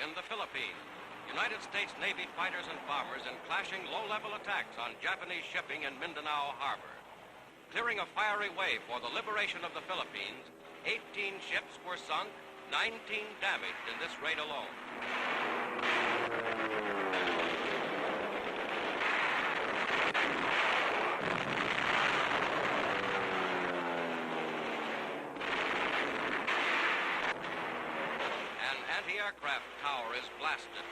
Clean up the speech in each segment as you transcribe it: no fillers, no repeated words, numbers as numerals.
in the Philippines. United States Navy fighters and bombers in clashing low-level attacks on Japanese shipping in Mindanao Harbor. Clearing a fiery way for the liberation of the Philippines, 18 ships were sunk, 19 damaged in this raid alone. An anti-aircraft tower is blasted.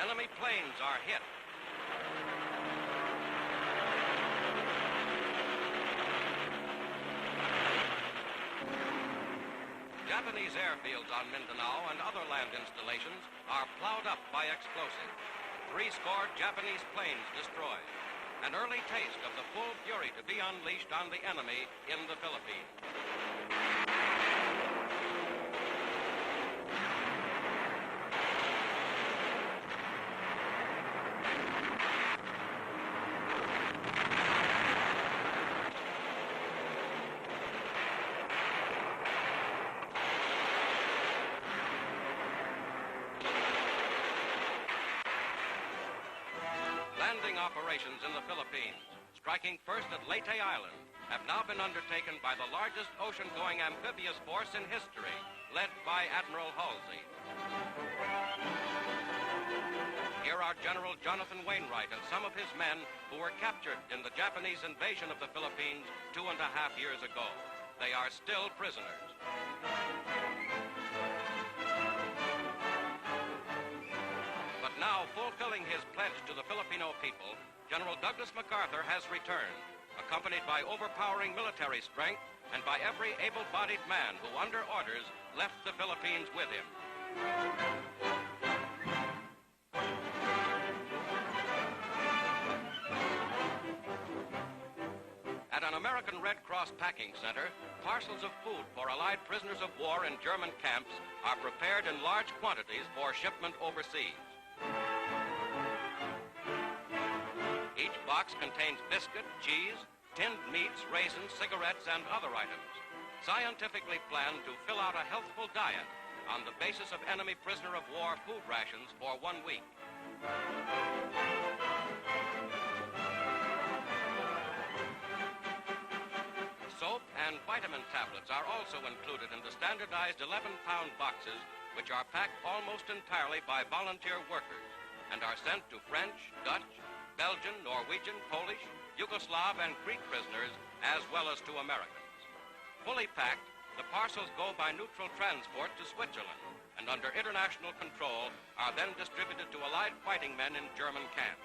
Enemy planes are hit. Japanese airfields on Mindanao and other land installations are plowed up by explosives. 70 Japanese planes destroyed. An early taste of the full fury to be unleashed on the enemy in the Philippines. Landing operations in the Philippines, striking first at Leyte Island, have now been undertaken by the largest ocean-going amphibious force in history, led by Admiral Halsey. Here are General Jonathan Wainwright and some of his men who were captured in the Japanese invasion of the Philippines 2.5 years ago. They are still prisoners. But now, fulfilling his pledge to the Filipino people, General Douglas MacArthur has returned, accompanied by overpowering military strength and by every able-bodied man who, under orders, left the Philippines with him. At an American Red Cross packing center, parcels of food for Allied prisoners of war in German camps are prepared in large quantities for shipment overseas. Each box contains biscuit, cheese, tinned meats, raisins, cigarettes, and other items, scientifically planned to fill out a healthful diet on the basis of enemy prisoner of war food rations for 1 week. Soap and vitamin tablets are also included in the standardized 11-pound boxes, which are packed almost entirely by volunteer workers and are sent to French, Dutch, Belgian, Norwegian, Polish, Yugoslav, and Greek prisoners, as well as to Americans. Fully packed, the parcels go by neutral transport to Switzerland, and under international control are then distributed to Allied fighting men in German camps.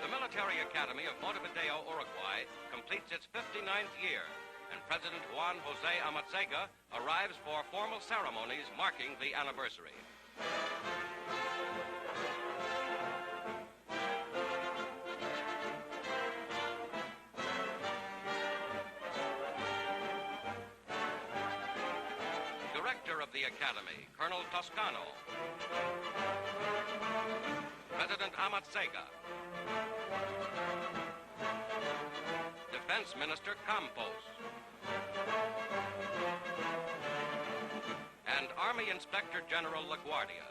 Military Academy of Montevideo, Uruguay, completes its 59th year, and President Juan Jose Amatzega arrives for formal ceremonies marking the anniversary. Director of the Academy, Colonel Toscano. President Amatzega. Defense Minister Campos. And Army Inspector General LaGuardia.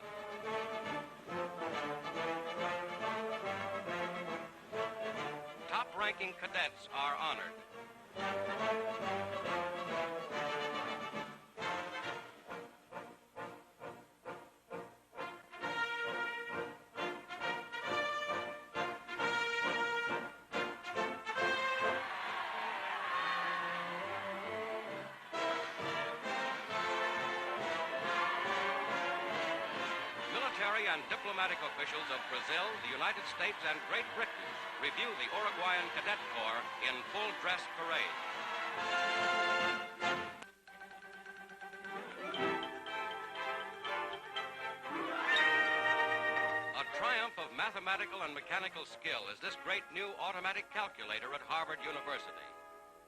Top-ranking cadets are honored. Military and diplomatic officials of Brazil, the United States, and Great Britain review the Uruguayan Cadet Corps in full dress parade. A triumph of mathematical and mechanical skill is this great new automatic calculator at Harvard University.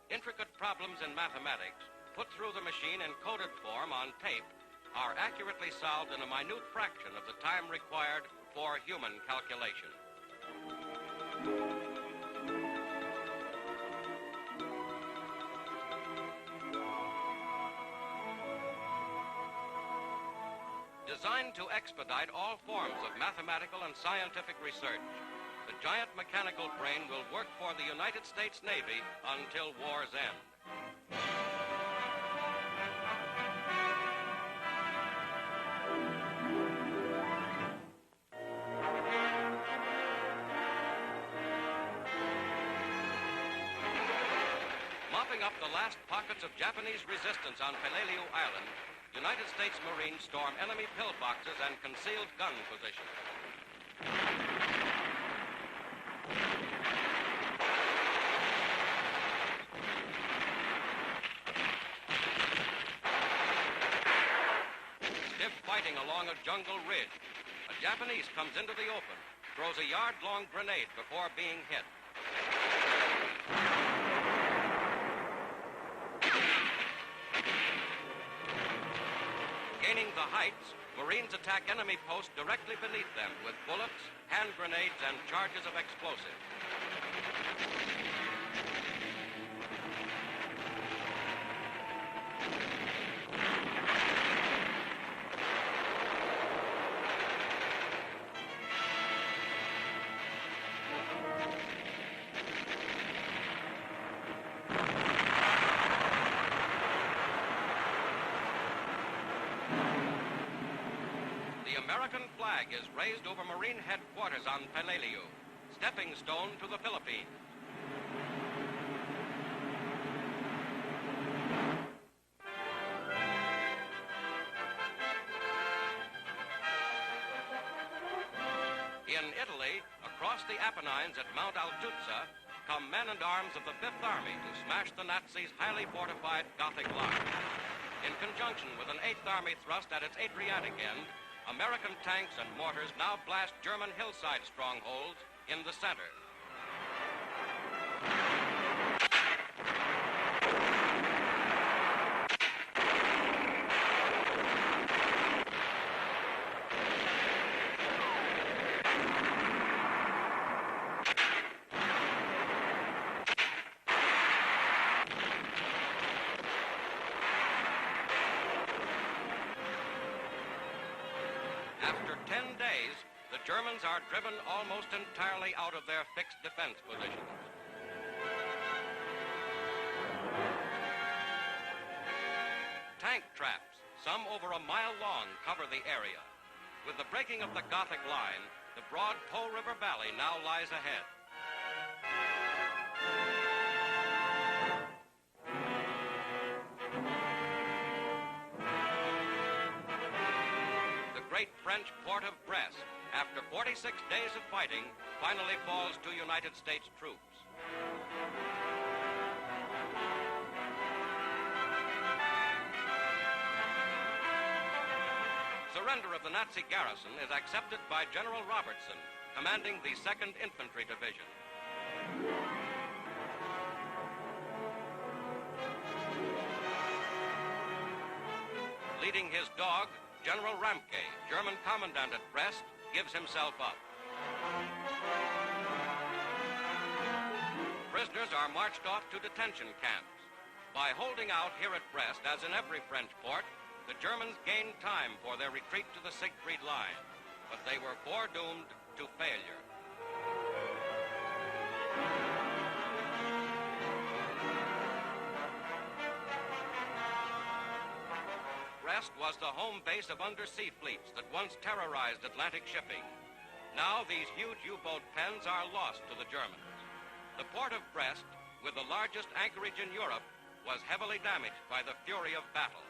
Intricate problems in mathematics, put through the machine in coded form on tape, are accurately solved in a minute fraction of the time required for human calculation. Designed to expedite all forms of mathematical and scientific research, the giant mechanical brain will work for the United States Navy until war's end. Mopping up the last pockets of Japanese resistance on Peleliu Island, United States Marines storm enemy pillboxes and concealed gun positions. Stiff fighting along a jungle ridge. A Japanese comes into the open, throws a yard-long grenade before being hit. Gaining the heights, Marines attack enemy posts directly beneath them with bullets, hand grenades, and charges of explosives. The American flag is raised over Marine headquarters on Peleliu, stepping stone to the Philippines. In Italy, across the Apennines at Mount Altuzza, come men-at-arms of the Fifth Army to smash the Nazis' highly fortified Gothic line. In conjunction with an Eighth Army thrust at its Adriatic end, American tanks and mortars now blast German hillside strongholds in the center. After 10 days, the Germans are driven almost entirely out of their fixed defense positions. Tank traps, some over a mile long, cover the area. With the breaking of the Gothic line, the broad Po River Valley now lies ahead. The great French port of Brest, after 46 days of fighting, finally falls to United States troops. Surrender of the Nazi garrison is accepted by General Robertson, commanding the 2nd Infantry Division. Leading his dog, General Ramke, German commandant at Brest, gives himself up. Prisoners are marched off to detention camps. By holding out here at Brest, as in every French port, the Germans gained time for their retreat to the Siegfried Line, but they were foredoomed to failure. Brest was the home base of undersea fleets that once terrorized Atlantic shipping. Now these huge U-boat pens are lost to the Germans. The port of Brest, with the largest anchorage in Europe, was heavily damaged by the fury of battle.